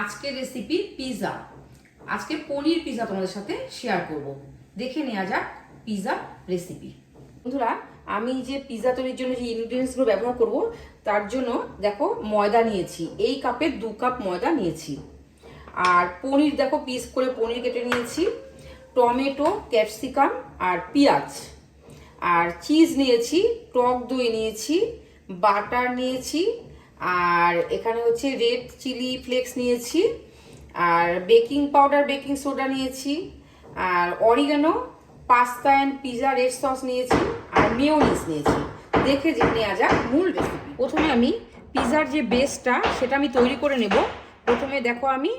আজকের recipe pizza. আজকে পনির pizza তোমাদের সাথে শেয়ার করব। দেখে নেওয়া যাক পিৎজা রেসিপি। বন্ধুরা, আমি যে পিৎজা তৈরির জন্য যে ইনগ্রিডিয়েন্টসগুলো ব্যবহার করব তার জন্য দেখো ময়দা নিয়েছি, এই কাপের 2 কাপ ময়দা নিয়েছি। আর পনির দেখো পিস করে পনির কেটে নিয়েছি, টমেটো, ক্যাপসিকাম আর পেঁয়াজ, আর চিজ নিয়েছি, টক দই নিয়েছি, বাটার নিয়েছি, আর এখানে হচ্ছে রেড চিলি ফ্লেক্স নিয়েছি, আর বেকিং পাউডার, বেকিং সোডা নিয়েছি, আর oregano, pasta and pizza red sauce নিয়েছি, আর মেয়োনিজ নিয়েছি। দেখে নেওয়া যাক মূল রেসিপি। প্রথমে আমি পিৎজার যে বেসটা সেটা আমি তৈরি করে নেব। প্রথমে দেখো আমি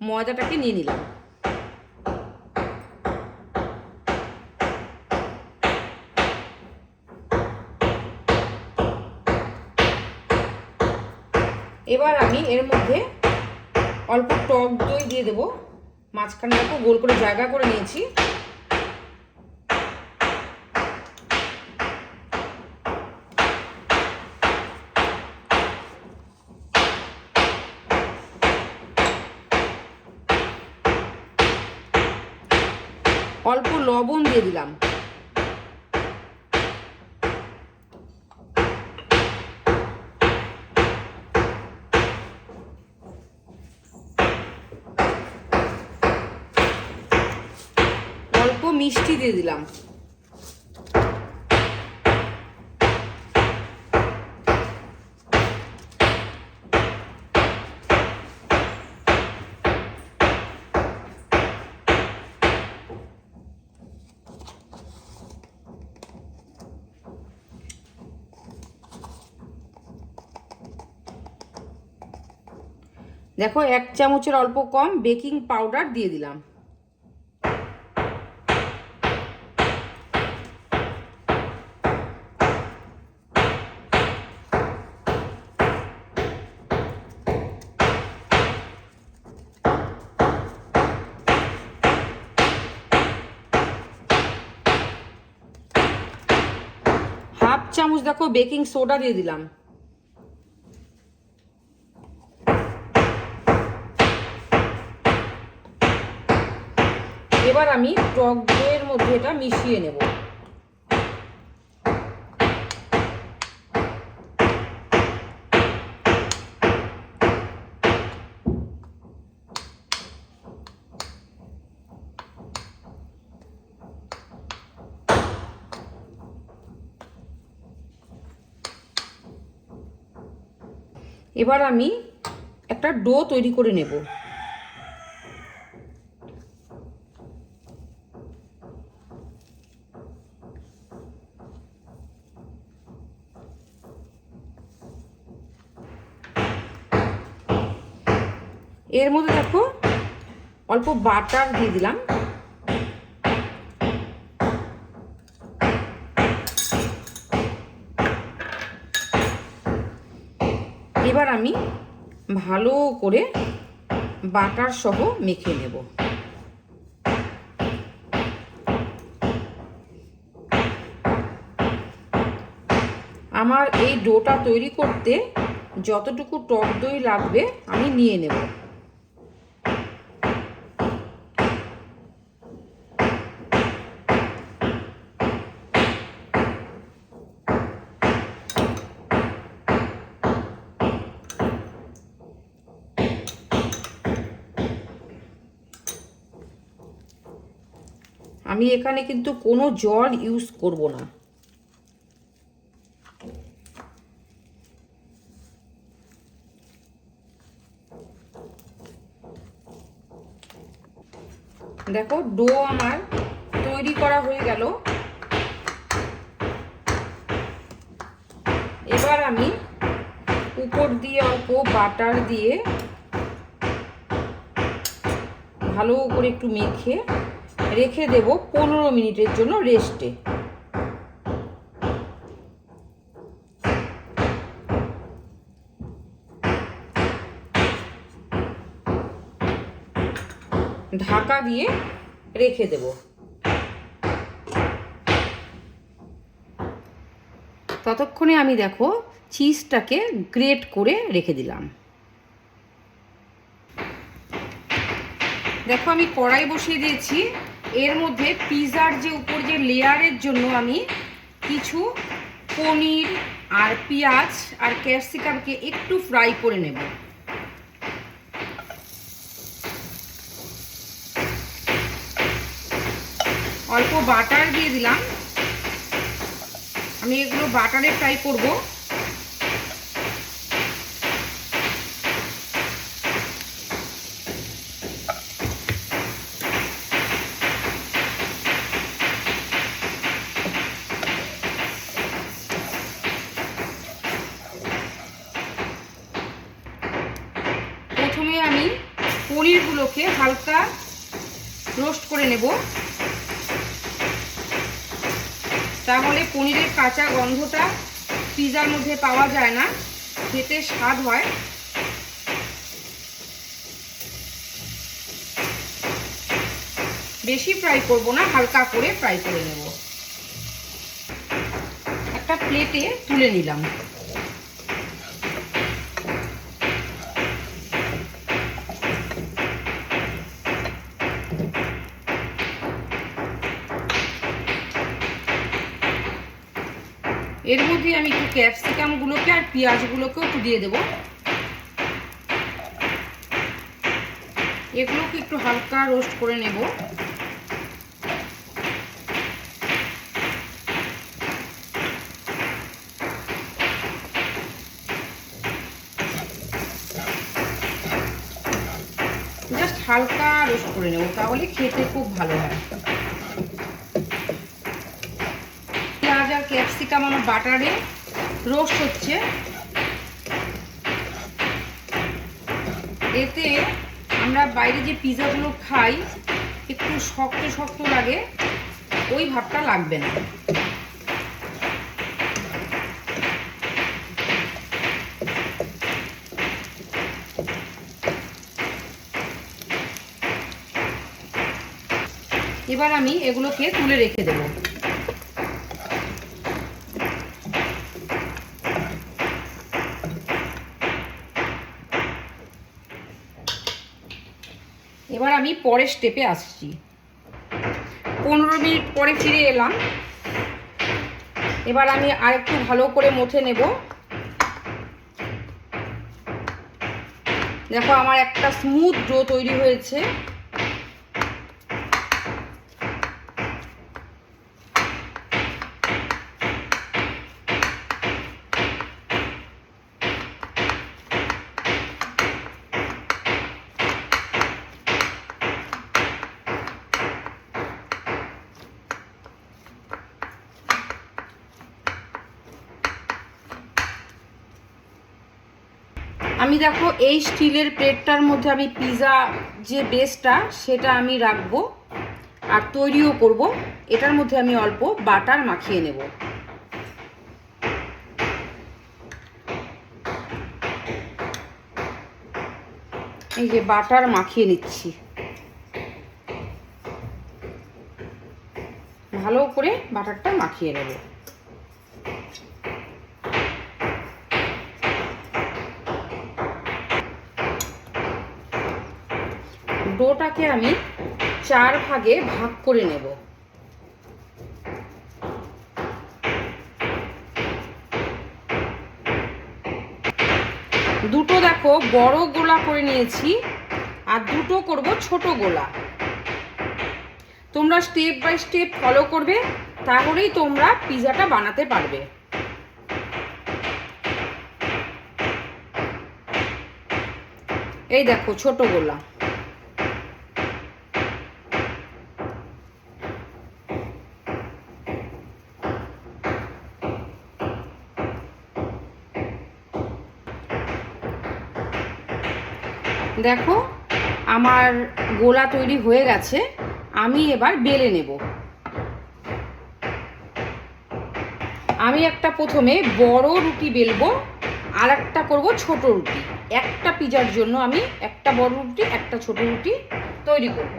ময়দাটাকে নিয়ে নিলাম। এবার আমি এর মধ্যে অল্প টক দই দিয়ে দেবো। মাঝখানে দেখো গোল করে জায়গা করে নিয়েছি। অল্প লবণ দিয়ে দিলাম। অল্প মিষ্টি দিয়ে দিলাম। দেখো 1 চামচের অল্প কম বেকিং পাউডার দিয়ে দিলাম। হাফ চামচ দেখো বেকিং সোডা দিয়ে দিলাম। এবার আমি টক দইয়ের মধ্যে এটা মিশিয়ে নেব। এবার আমি একটা ডো তৈরি করে নেব। এর মধ্যে দেখো অল্প বাটার দিয়ে দিলাম। এবার আমি ভালো করে বাটার সহ মেখে নেব। আমার এই ডোটা তৈরি করতে যতটুকু টক দই লাগবে আমি নিয়ে নেব। আমি এখানে কিন্তু কোনো জল ইউজ করব না। দেখো ডো আমার তৈরি করা হয়ে গেল। এবার আমি উপর দিয়ে অল্প বাটার দিয়ে ভালো করে একটু মেখে রেখে দেব 15 মিনিটের জন্য রেস্টে। ঢাকা দিয়ে রেখে দেব। ততক্ষণে আমি দেখো চিজটাকে গ্রেট করে রেখে দিলাম। দেখো আমি কড়াই বসিয়ে দিয়েছি, এর মধ্যে পিৎজার যে উপর যে লেয়ারের জন্য আমি কিছু পনির আর পেঁয়াজ আর ক্যাপসিকামকে একটু ফ্রাই করে নেব। অল্প বাটার দিয়ে দিলাম, আমি এগুলো বাটারে ফ্রাই করব। প্রথমে আমি পনিরগুলোকে হালকা রোস্ট করে নেব, তাহলে পনিরের কাঁচা গন্ধটা পিৎজার মধ্যে পাওয়া যায় না, খেতে স্বাদ হয়। বেশি ফ্রাই করব না, হালকা করে ফ্রাই করে নেব। একটা প্লেটে তুলে নিলাম। এর মধ্যে আমি একটু ক্যাপসিকামগুলোকে আর পেঁয়াজগুলোকেও একটু দিয়ে দেবো। এগুলোকে একটু হালকা রোস্ট করে নেব। জাস্ট হালকা রোস্ট করে নেব, তাহলে খেতে খুব ভালো হয়। পেঁয়াজ আর ক্যাপসিকাম আমার বাটারে রোস্ট হচ্ছে, এতে আমরা বাইরে যে পিৎজাগুলো খাই একটু শক্ত শক্ত লাগে, ওই ভাবটা লাগবে না। এবার আমি এগুলোকে তুলে রেখে দেব। এবার আমি পরের স্টেপে আসছি। 15 মিনিট পরে ফিরে এলাম। এবার আমি আরেকটু ভালো করে মথে নেব। দেখো আমার একটা স্মুথ ডো তৈরি হয়েছে। আমি দেখো এই স্টিলের প্লেটটার মধ্যে আমি পিৎজা যে বেসটা সেটা আমি রাখবো আর তৈরিও করব। এটার মধ্যে আমি অল্প বাটার মাখিয়ে নেব। এই যে বাটার মাখিয়ে নিচ্ছি, ভালো করে বাটারটা মাখিয়ে নেব। ডোটাকে আমি 4 ভাগে ভাগ করে নেব। দুটো দেখো বড় গোলা করে নিয়েছি আর দুটো করব ছোট গোলা। তোমরা স্টেপ বাই স্টেপ ফলো করবে, তাহলেই তোমরা পিৎজাটা বানাতে পারবে। এই দেখো ছোট গোলা। দেখো আমার গোলা তৈরি হয়ে গেছে, আমি এবার বেলে নেব। আমি একটা প্রথমে বড় রুটি বেলবো, আর একটা করবো ছোট রুটি। একটা পিৎজার জন্য আমি একটা বড় রুটি একটা ছোট রুটি তৈরি করব।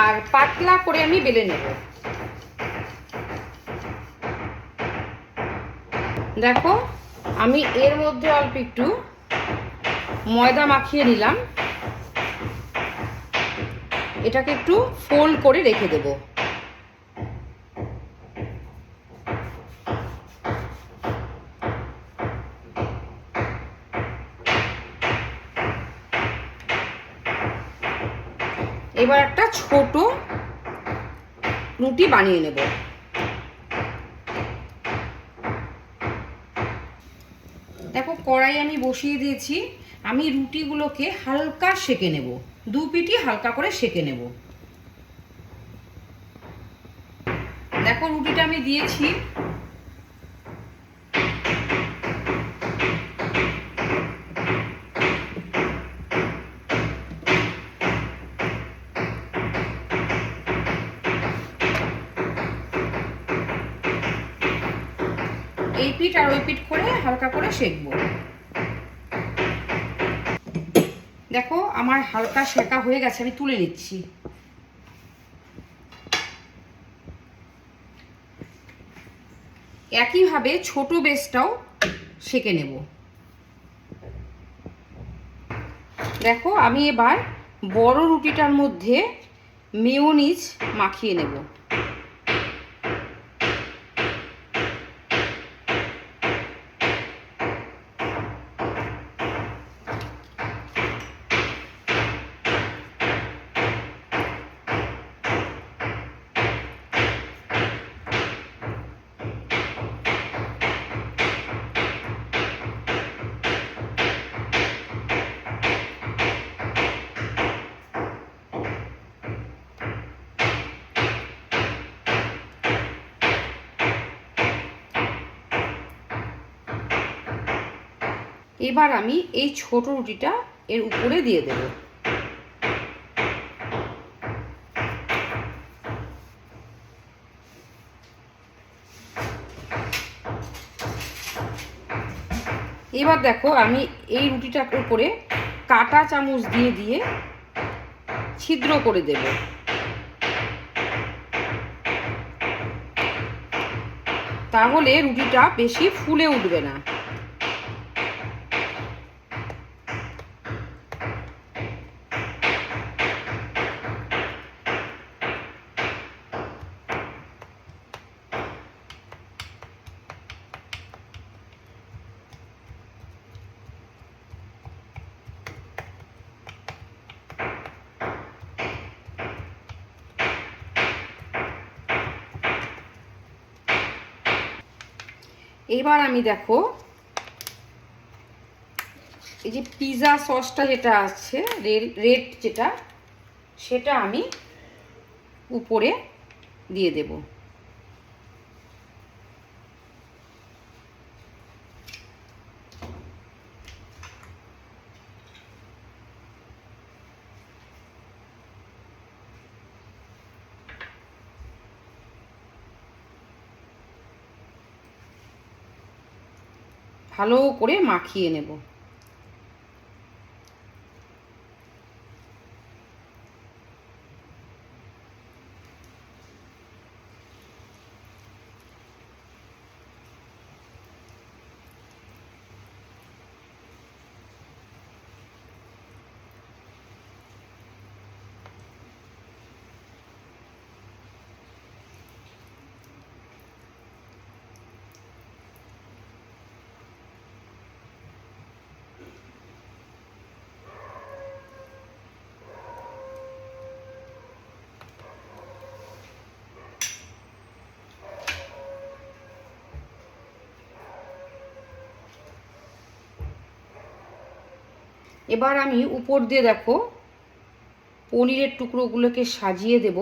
আর পাতলা করে আমি বেলে নেব। দেখো আমি এর মধ্যে অল্প একটু ময়দা মাখিয়ে নিলাম, এটাকে একটু ফোল্ড করে রেখে দেব। এবার একটা ছোট রুটি বানিয়ে নেব। দেখো কড়াই আমি বসিয়ে দিয়েছি, আমি রুটিগুলোকে হালকা সেঁকে নেব, দু পিঠই হালকা করে সেঁকে নেব। দেখো রুটিটা আমি দিয়েছি, এই পিঠ আর ওই পিঠ করে হালকা করে সেঁকবো। দেখো আমার হালকা সেঁকা হয়ে গেছে, আমি তুলে নিচ্ছি। একইভাবে ছোট বেসটাও সেঁকে নেব। দেখো আমি এবার বড় রুটিটার মধ্যে মেয়োনিজ মাখিয়ে নেব। এবার আমি এই ছোট রুটিটা এর উপরে দিয়ে দেব। এবার দেখো আমি এই রুটিটার উপরে কাঁটা চামচ দিয়ে দিয়ে ছিদ্র করে দেব। তাহলে রুটিটা বেশি ফুলে উঠবে না। এবার আমি দেখো এই যে পিৎজা সসটা যেটা আছে রেড যেটা, সেটা আমি উপরে দিয়ে দেব। ভালো করে মাখিয়ে নেব। এবার আমি উপর দিয়ে দেখো পনিরের টুকরোগুলোকে সাজিয়ে দেব।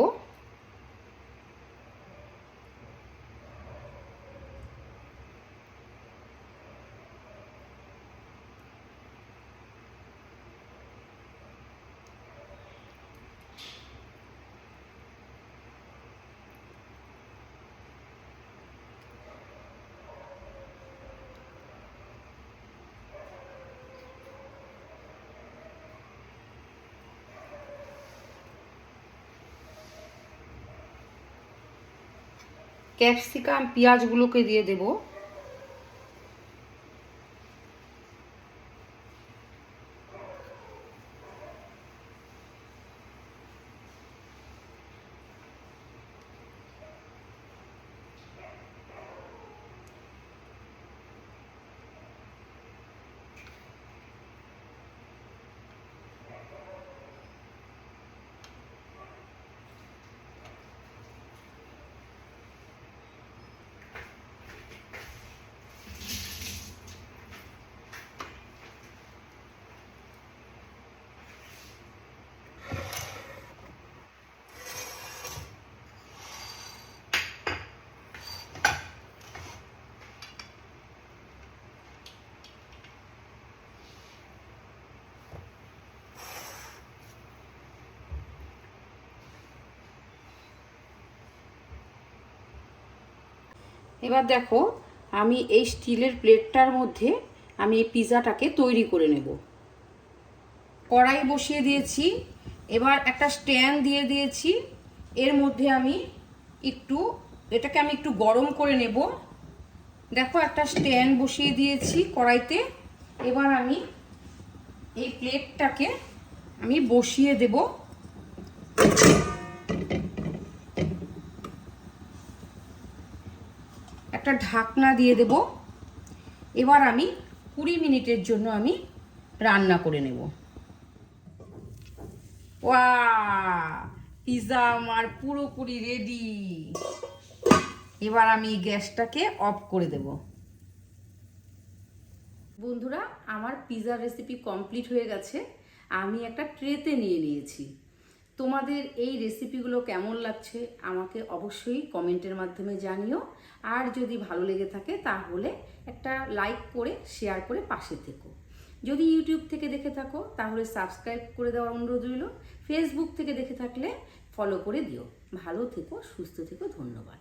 ক্যাপসিকাম পেঁয়াজগুলোকে দিয়ে দেব। এবার দেখো আমি এই স্টিলের প্লেটটার মধ্যে আমি এই পিৎজাটাকে তৈরি করে নেব। কড়াই বসিয়ে দিয়েছি, এবার একটা স্ট্যান্ড দিয়ে দিয়েছি। এর মধ্যে আমি এটাকে একটু গরম করে নেব। দেখো একটা স্ট্যান্ড বসিয়ে দিয়েছি কড়াইতে। এবার আমি এই প্লেটটাকে আমি বসিয়ে দেব। একটা ঢাকনা দিয়ে দেব। এবার আমি 20 মিনিটের জন্য আমি রান্না করে নেব। ওয়াও, পিৎজা আমার পুরোপুরি রেডি। এবার আমি গ্যাসটাকে অফ করে দেব। বন্ধুরা, আমার পিৎজার রেসিপি কমপ্লিট হয়ে গেছে। আমি একটা ট্রেতে নিয়ে নিয়েছি। তোমাদের এই রেসিপিগুলো কেমন লাগছে আমাকে অবশ্যই কমেন্টের মাধ্যমে জানিও। আর যদি ভালো লেগে থাকে তাহলে একটা লাইক করে শেয়ার করে পাশে থেকো। যদি ইউটিউব থেকে দেখে থাকো তাহলে সাবস্ক্রাইব করে দেওয়ার অনুরোধ রইল। ফেসবুক থেকে দেখে থাকলে ফলো করে দিও। ভালো থেকো, সুস্থ থেকো, ধন্যবাদ।